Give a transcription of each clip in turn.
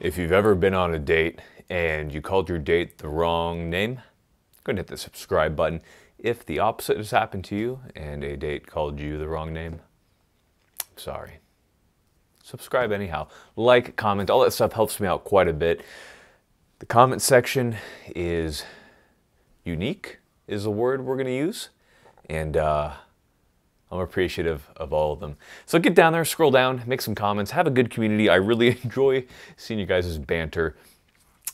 If you've ever been on a date and you called your date the wrong name, go ahead and hit the subscribe button. If the opposite has happened to you and a date called you the wrong name, sorry. Subscribe anyhow. Like, comment, all that stuff helps me out quite a bit. The comment section is unique, is a word we're going to use, and I'm appreciative of all of them. So get down there, scroll down, make some comments, have a good community. I really enjoy seeing you guys' banter,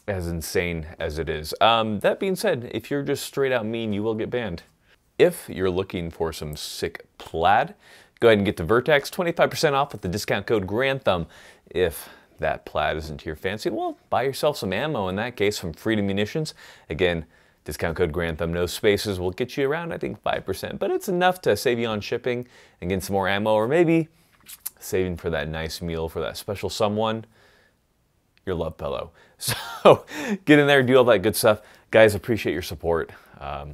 as insane as it is. That being said, if you're just straight out mean, you will get banned. If you're looking for some sick plaid, go ahead and get the Vertex, 25% off with the discount code GRANDTHUMB. If that plaid isn't to your fancy, well, buy yourself some ammo in that case from Freedom Munitions. Again, discount code GRANDTHUMB, no spaces, will get you around, I think, 5%, but it's enough to save you on shipping and get some more ammo, or maybe saving for that nice meal for that special someone, your love pillow. So get in there, do all that good stuff. Guys, appreciate your support. I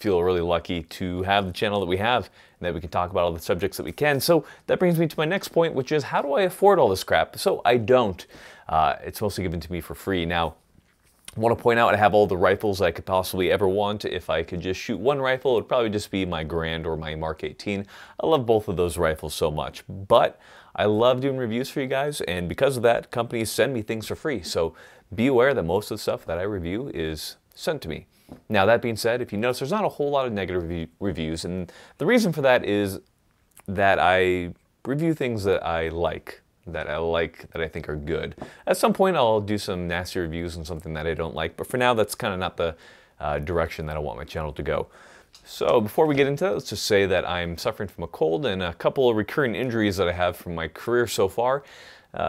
feel really lucky to have the channel that we have and that we can talk about all the subjects that we can. So that brings me to my next point, which is how do I afford all this crap? So I don't. It's mostly given to me for free. Now, I want to point out I have all the rifles I could possibly ever want. If I could just shoot one rifle, it would probably just be my Garand or my Mark 18. I love both of those rifles so much, but I love doing reviews for you guys, and because of that, companies send me things for free. So be aware that most of the stuff that I review is sent to me. Now, that being said, if you notice, there's not a whole lot of negative reviews, and the reason for that is that I review things that I like, that I think are good. At some point, I'll do some nasty reviews on something that I don't like, but for now, that's kind of not the direction that I want my channel to go. So before we get into that, let's just say that I'm suffering from a cold and a couple of recurring injuries that I have from my career so far,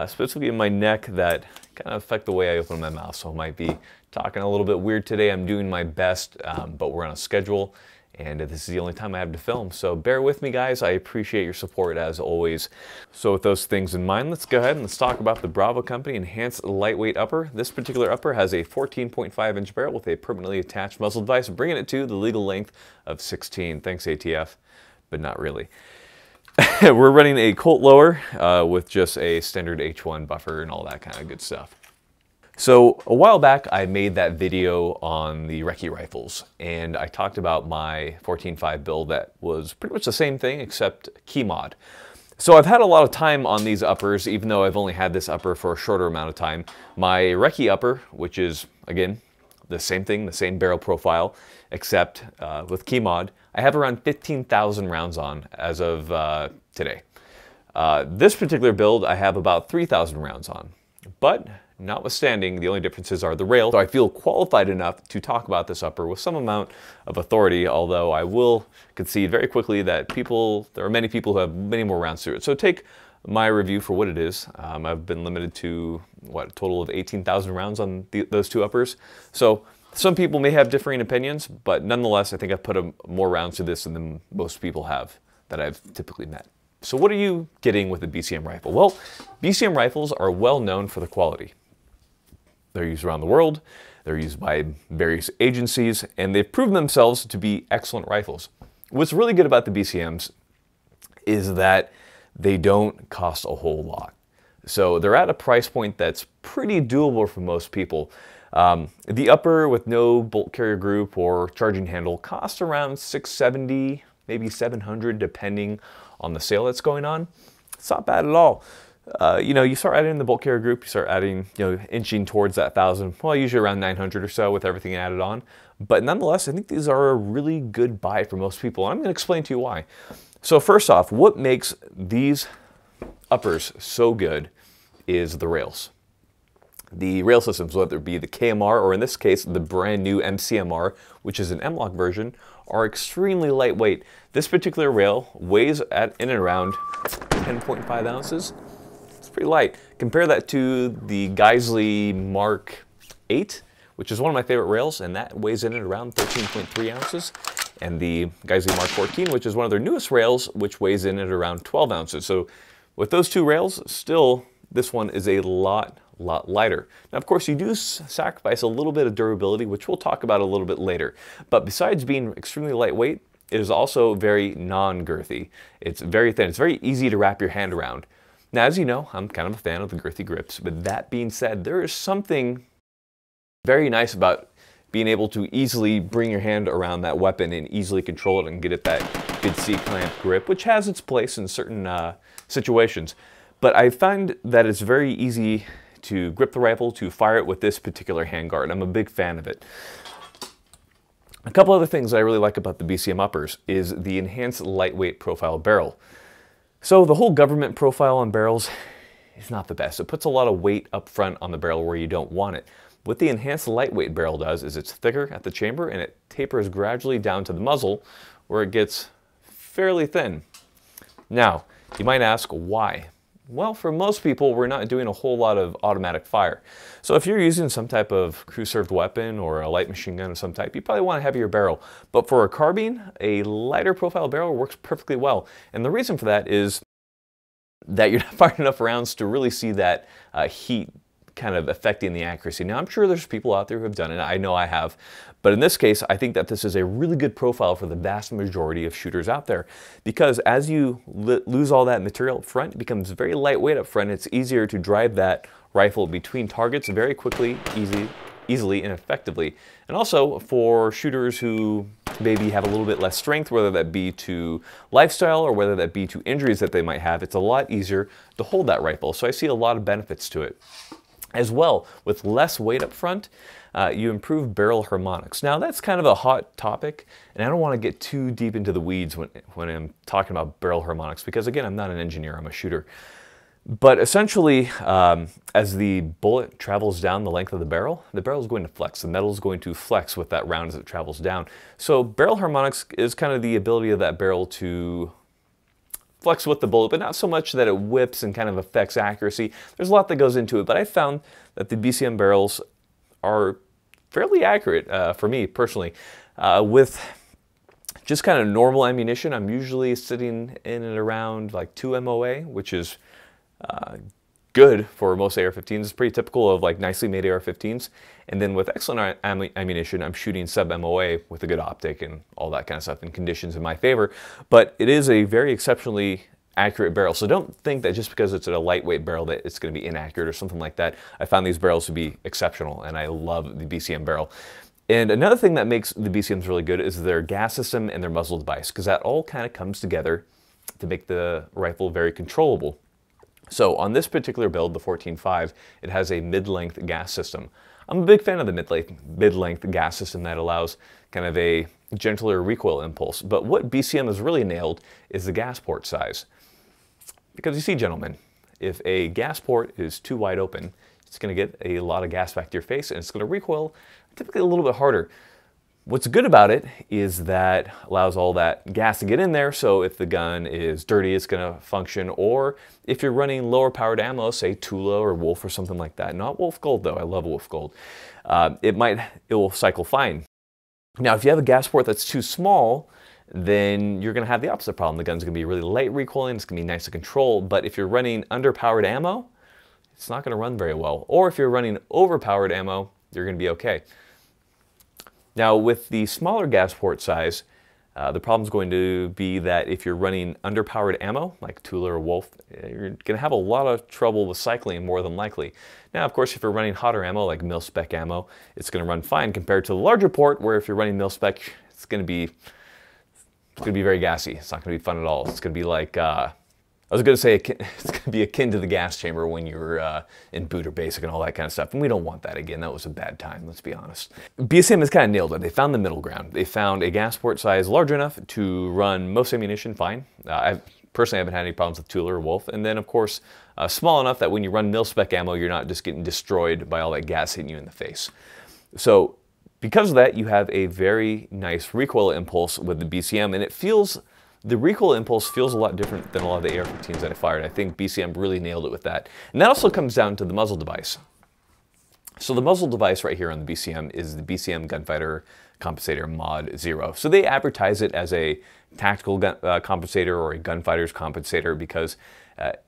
specifically in my neck, that kind of affect the way I open my mouth. So I might be talking a little bit weird today. I'm doing my best, but we're on a schedule, and this is the only time I have to film. So bear with me, guys. I appreciate your support as always. So with those things in mind, let's go ahead and let's talk about the Bravo Company Enhanced Lightweight Upper. This particular upper has a 14.5-inch barrel with a permanently attached muzzle device, bringing it to the legal length of 16. Thanks, ATF, but not really. We're running a Colt lower with just a standard H1 buffer and all that kind of good stuff. So a while back, I made that video on the recce rifles, and I talked about my 14.5 build that was pretty much the same thing except key mod. So I've had a lot of time on these uppers, even though I've only had this upper for a shorter amount of time. My recce upper, which is, again, the same thing, the same barrel profile, except with key mod, I have around 15,000 rounds on as of today. This particular build, I have about 3,000 rounds on, but notwithstanding, the only differences are the rail. So I feel qualified enough to talk about this upper with some amount of authority, although I will concede very quickly that there are many people who have many more rounds through it. So take my review for what it is. I've been limited to, what, a total of 18,000 rounds on those two uppers. So some people may have differing opinions, but nonetheless, I think I've put more rounds to this than most people have that I've typically met. So what are you getting with a BCM rifle? Well, BCM rifles are well known for their quality. They're used around the world, they're used by various agencies, and they've proven themselves to be excellent rifles. What's really good about the BCMs is that they don't cost a whole lot. So they're at a price point that's pretty doable for most people. The upper with no bolt carrier group or charging handle costs around $670, maybe $700, depending on the sale that's going on. It's not bad at all. You know, you start adding in the bolt carrier group, you start adding, inching towards that 1,000, well, usually around 900 or so with everything added on. But nonetheless, I think these are a really good buy for most people, and I'm going to explain to you why. So first off, what makes these uppers so good is the rails. The rail systems, whether it be the KMR or in this case, the brand new MCMR, which is an MLOK version, are extremely lightweight. This particular rail weighs in and around 10.5 ounces. Pretty light. Compare that to the Gh3 Mark 8, which is one of my favorite rails, and that weighs in at around 13.3 ounces. And the Gh3 Mark 14, which is one of their newest rails, which weighs in at around 12 ounces. So with those two rails, still, this one is a lot lighter. Now, of course, you do sacrifice a little bit of durability, which we'll talk about a little bit later. But besides being extremely lightweight, it is also very non-girthy. It's very thin. It's very easy to wrap your hand around. Now, as you know, I'm kind of a fan of the girthy grips, but that being said, there is something very nice about being able to easily bring your hand around that weapon and easily control it and get it that good C-clamp grip, which has its place in certain situations. But I find that it's very easy to grip the rifle, to fire it with this particular handguard. I'm a big fan of it. A couple other things I really like about the BCM uppers is the enhanced lightweight profile barrel. So the whole government profile on barrels is not the best. It puts a lot of weight up front on the barrel where you don't want it. What the enhanced lightweight barrel does is it's thicker at the chamber and it tapers gradually down to the muzzle where it gets fairly thin. Now, you might ask why? Well, for most people, we're not doing a whole lot of automatic fire. So if you're using some type of crew-served weapon or a light machine gun of some type, you probably want a heavier barrel. But for a carbine, a lighter profile barrel works perfectly well. And the reason for that is that you're not firing enough rounds to really see that heat kind of affecting the accuracy. Now, I'm sure there's people out there who have done it. I know I have. But in this case, I think that this is a really good profile for the vast majority of shooters out there. Because as you lose all that material up front, it becomes very lightweight up front. It's easier to drive that rifle between targets very quickly, easily, and effectively. And also for shooters who maybe have a little bit less strength, whether that be to lifestyle or whether that be to injuries that they might have, it's a lot easier to hold that rifle. So I see a lot of benefits to it. As well, with less weight up front, you improve barrel harmonics. Now that's kind of a hot topic, and I don't want to get too deep into the weeds when I'm talking about barrel harmonics, because again, I'm not an engineer, I'm a shooter. But essentially, as the bullet travels down the length of the barrel is going to flex. The metal is going to flex with that round as it travels down. So barrel harmonics is kind of the ability of that barrel to flex with the bullet, but not so much that it whips and kind of affects accuracy. There's a lot that goes into it, but I found that the BCM barrels are fairly accurate for me personally. With just kind of normal ammunition, I'm usually sitting in and around like 2 MOA, which is good for most AR-15s. It's pretty typical of like nicely made AR-15s. And then with excellent ammunition, I'm shooting sub-MOA with a good optic and all that kind of stuff and conditions in my favor. But it is a very exceptionally accurate barrel. So don't think that just because it's a lightweight barrel that it's going to be inaccurate or something like that. I found these barrels to be exceptional, and I love the BCM barrel. And another thing that makes the BCMs really good is their gas system and their muzzle device, because that all kind of comes together to make the rifle very controllable. So on this particular build, the 14.5, it has a mid-length gas system. I'm a big fan of the mid-length gas system that allows kind of a gentler recoil impulse. But what BCM has really nailed is the gas port size. Because you see, gentlemen, if a gas port is too wide open, it's going to get a lot of gas back to your face and it's going to recoil typically a little bit harder. What's good about it is that allows all that gas to get in there, so if the gun is dirty, it's going to function, or if you're running lower powered ammo, say Tula or Wolf or something like that, not Wolf Gold though, I love Wolf Gold, it will cycle fine. Now if you have a gas port that's too small, then you're going to have the opposite problem. The gun's going to be really light recoiling, it's going to be nice to control, but if you're running underpowered ammo, it's not going to run very well. Or if you're running overpowered ammo, you're going to be okay. Now with the smaller gas port size, the problem is going to be that if you're running underpowered ammo, like Tula or Wolf, you're going to have a lot of trouble with cycling more than likely. Now of course if you're running hotter ammo, like mil-spec ammo, it's going to run fine compared to the larger port, where if you're running mil-spec, it's going to be very gassy. It's not going to be fun at all. It's going to be like, I was going to say it's going to be akin to the gas chamber when you're in boot or basic and all that kind of stuff. And we don't want that again. That was a bad time, let's be honest. BCM has kind of nailed it. They found the middle ground. They found a gas port size large enough to run most ammunition fine. I personally haven't had any problems with Tula or Wolf. And then, of course, small enough that when you run mil-spec ammo, you're not just getting destroyed by all that gas hitting you in the face. So because of that, you have a very nice recoil impulse with the BCM, and the recoil impulse feels a lot different than a lot of the AR-15s that I fired. I think BCM really nailed it with that. And that also comes down to the muzzle device. So the muzzle device right here on the BCM is the BCM Gunfighter Compensator Mod 0. So they advertise it as a tactical compensator or a gunfighter's compensator because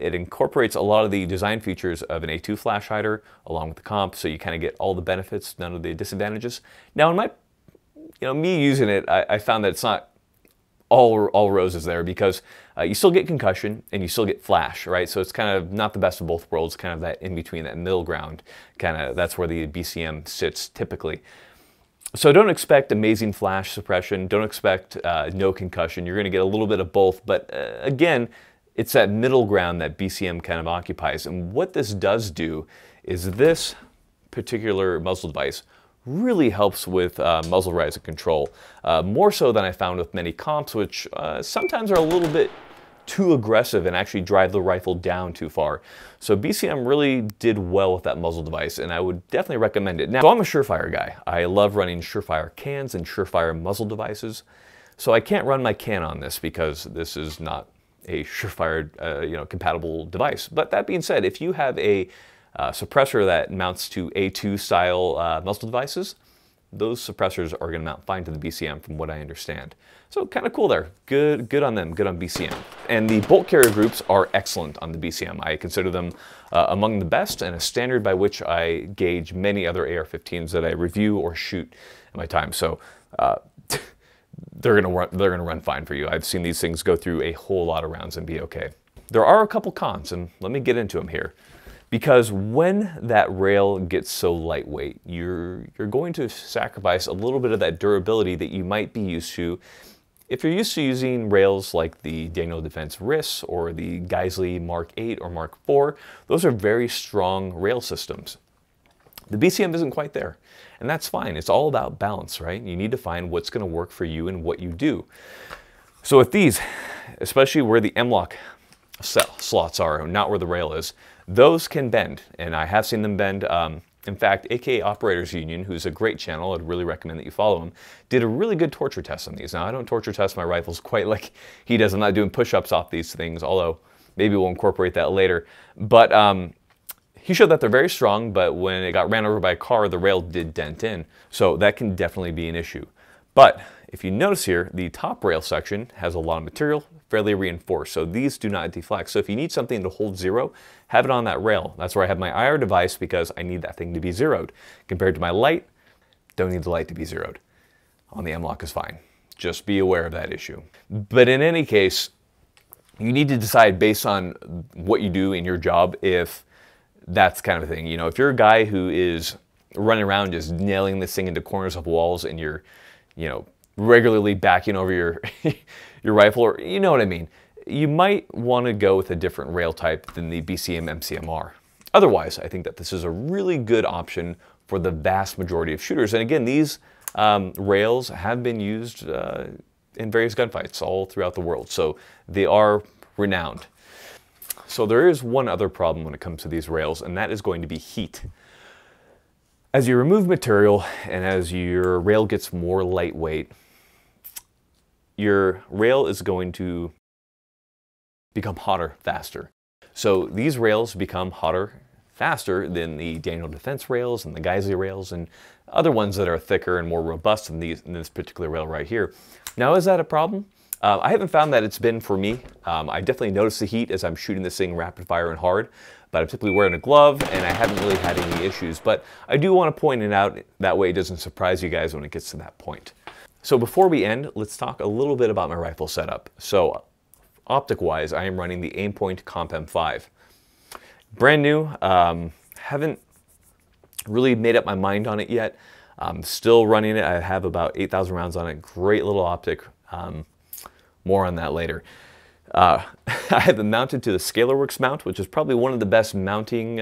it incorporates a lot of the design features of an A2 flash hider along with the comp, so you kind of get all the benefits, none of the disadvantages. Now in me using it, I found that it's not all roses there, because you still get concussion and you still get flash, right? So it's kind of not the best of both worlds, kind of that in between, that middle ground, that's where the BCM sits typically. So don't expect amazing flash suppression, don't expect no concussion. You're going to get a little bit of both, but again, it's that middle ground that BCM kind of occupies. And what this does do is this particular muzzle device really helps with muzzle rise and control, more so than I found with many comps, which sometimes are a little bit too aggressive and actually drive the rifle down too far. So BCM really did well with that muzzle device, and I would definitely recommend it. Now, so I'm a Surefire guy. I love running Surefire cans and Surefire muzzle devices. So I can't run my can on this because this is not a Surefire compatible device. But that being said, if you have a suppressor that mounts to A2 style muzzle devices, those suppressors are going to mount fine to the BCM from what I understand. So kind of cool there. Good on them, good on BCM. And the bolt carrier groups are excellent on the BCM. I consider them among the best and a standard by which I gauge many other AR-15s that I review or shoot in my time. So they're gonna run fine for you. I've seen these things go through a whole lot of rounds and be okay. There are a couple cons, and let me get into them here. Because when that rail gets so lightweight, you're going to sacrifice a little bit of that durability that you might be used to if you're used to using rails like the Daniel Defense RIS or the Gh3 Mark 8 or Mark 4. Those are very strong rail systems. The BCM isn't quite there, and that's fine. It's all about balance, right? You need to find what's going to work for you and what you do. So with these, especially where the MLOK slots are, not where the rail is, those can bend, and I have seen them bend. In fact, AKA Operators Union, who's a great channel, I'd really recommend that you follow him, did a really good torture test on these. Now, I don't torture test my rifles quite like he does. I'm not doing push-ups off these things, although maybe we'll incorporate that later. But he showed that they're very strong, but when it got ran over by a car, the rail did dent in. So that can definitely be an issue. But if you notice here, the top rail section has a lot of material, fairly reinforced, so these do not deflect. So if you need something to hold zero, have it on that rail. That's where I have my IR device, because I need that thing to be zeroed. Compared to my light, don't need the light to be zeroed. On the MLOK is fine. Just be aware of that issue. But in any case, you need to decide based on what you do in your job if that's kind of a thing. You know, if you're a guy who is running around just nailing this thing into corners of walls and you're, regularly backing over your your rifle, or you know what I mean, you might want to go with a different rail type than the BCM MCMR. Otherwise, I think that this is a really good option for the vast majority of shooters. And again, these rails have been used in various gunfights all throughout the world, so they are renowned. So there is one other problem when it comes to these rails, and that is going to be heat. As you remove material and as your rail gets more lightweight, your rail is going to become hotter faster. So these rails become hotter faster than the Daniel Defense rails and the Gh3 rails and other ones that are thicker and more robust than this particular rail right here. Now, is that a problem? I haven't found that it's been for me. I definitely notice the heat as I'm shooting this thing rapid fire and hard, but I'm typically wearing a glove and I haven't really had any issues. But I do want to point it out, that way it doesn't surprise you guys when it gets to that point. So before we end, let's talk a little bit about my rifle setup. So optic-wise, I am running the Aimpoint Comp M5. Brand new, haven't really made up my mind on it yet. I'm still running it. I have about 8,000 rounds on it. Great little optic. More on that later. I have it mounted to the ScalarWorks mount, which is probably one of the best mounting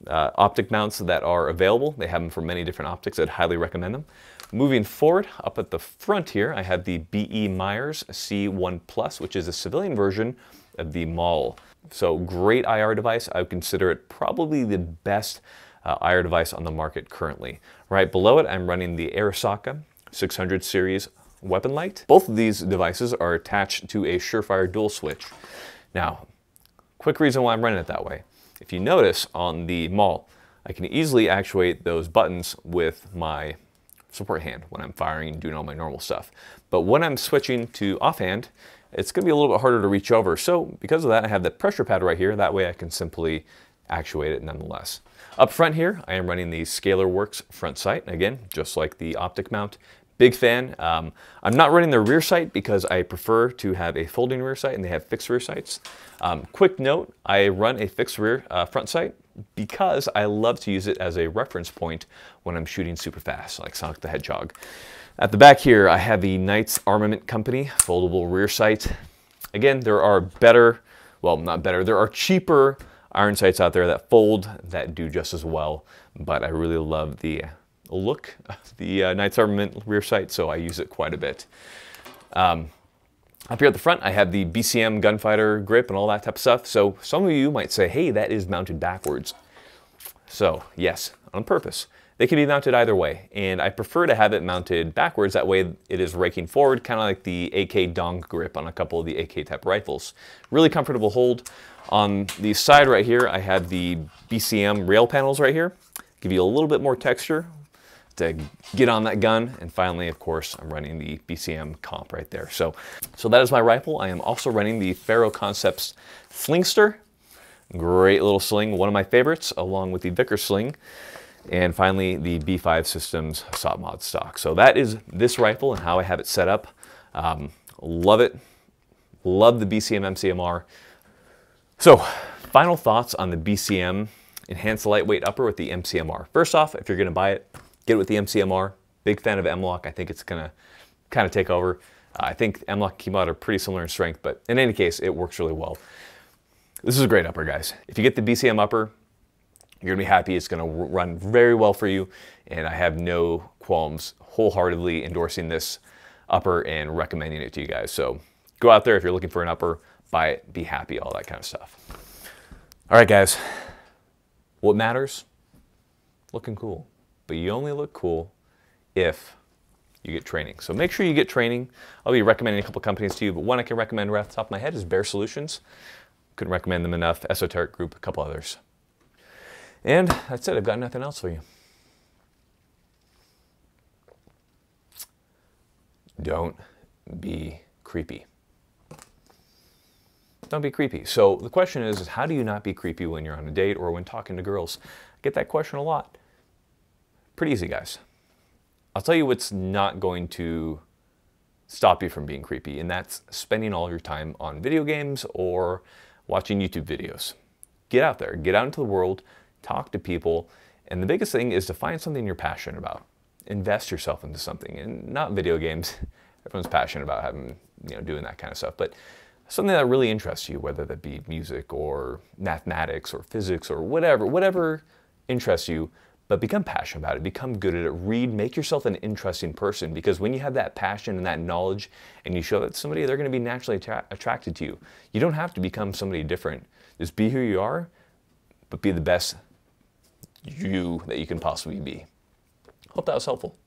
optic mounts that are available. They have them for many different optics. I'd highly recommend them. Moving forward, up at the front here, I have the B.E. Myers C1 Plus, which is a civilian version of the MAL. So great IR device. I would consider it probably the best IR device on the market currently. Right below it, I'm running the Arisaka 600 series weapon light. Both of these devices are attached to a Surefire dual switch. Now, quick reason why I'm running it that way. If you notice on the MAL, I can easily actuate those buttons with my support hand when I'm firing and doing all my normal stuff. But when I'm switching to offhand, it's going to be a little bit harder to reach over. So because of that, I have the pressure pad right here. That way I can simply actuate it nonetheless. Up front here, I am running the ScalarWorks front sight. Again, just like the optic mount, Big fan. I'm not running the rear sight because I prefer to have a folding rear sight and they have fixed rear sights. Quick note, I run a fixed rear front sight because I love to use it as a reference point when I'm shooting super fast, like Sonic the Hedgehog. At the back here, I have the Knights Armament Company foldable rear sight. Again, there are better, well, not better, there are cheaper iron sights out there that fold that do just as well, but I really love the look of the Knights Armament rear sight, so I use it quite a bit. Up here at the front, I have the BCM gunfighter grip and all that type of stuff. So some of you might say, hey, that is mounted backwards. So yes, on purpose. They can be mounted either way, and I prefer to have it mounted backwards. That way it is raking forward, kind of like the AK dong grip on a couple of the AK type rifles. Really comfortable hold. On the side right here, I have the BCM rail panels right here. Give you a little bit more texture to get on that gun. And finally, of course, I'm running the BCM comp right there. So that is my rifle. I am also running the Faro Concepts Slingster. Great little sling, one of my favorites, along with the Vickers sling. And finally, the B5 Systems Assault Mod stock. So that is this rifle and how I have it set up. Love it. Love the BCM MCMR. So, final thoughts on the BCM Enhanced Lightweight Upper with the MCMR. First off, if you're going to buy it, get it with the MCMR. Big fan of MLOK. I think it's going to kind of take over. I think MLOK and Keymod are pretty similar in strength, but in any case, it works really well. This is a great upper, guys. If you get the BCM upper, you're going to be happy. It's going to run very well for you, and I have no qualms wholeheartedly endorsing this upper and recommending it to you guys. So go out there if you're looking for an upper, buy it, be happy, all that kind of stuff. All right, guys. What matters? Looking cool. But you only look cool if you get training. So make sure you get training. I'll be recommending a couple companies to you, but one I can recommend right off the top of my head is Bear Solutions. Couldn't recommend them enough. Esoteric Group, a couple others. And that's it. I've got nothing else for you. Don't be creepy. Don't be creepy. So the question is how do you not be creepy when you're on a date or when talking to girls? I get that question a lot. Pretty easy, guys. I'll tell you what's not going to stop you from being creepy, and that's spending all your time on video games or watching YouTube videos. Get out there, get out into the world, talk to people, and the biggest thing is to find something you're passionate about. Invest yourself into something, and not video games. Everyone's passionate about having, doing that kind of stuff, but something that really interests you, whether that be music or mathematics or physics or whatever interests you. But become passionate about it, become good at it, read, make yourself an interesting person, because when you have that passion and that knowledge and you show that to somebody, they're going to be naturally attracted to you. You don't have to become somebody different. Just be who you are, but be the best you that you can possibly be. Hope that was helpful.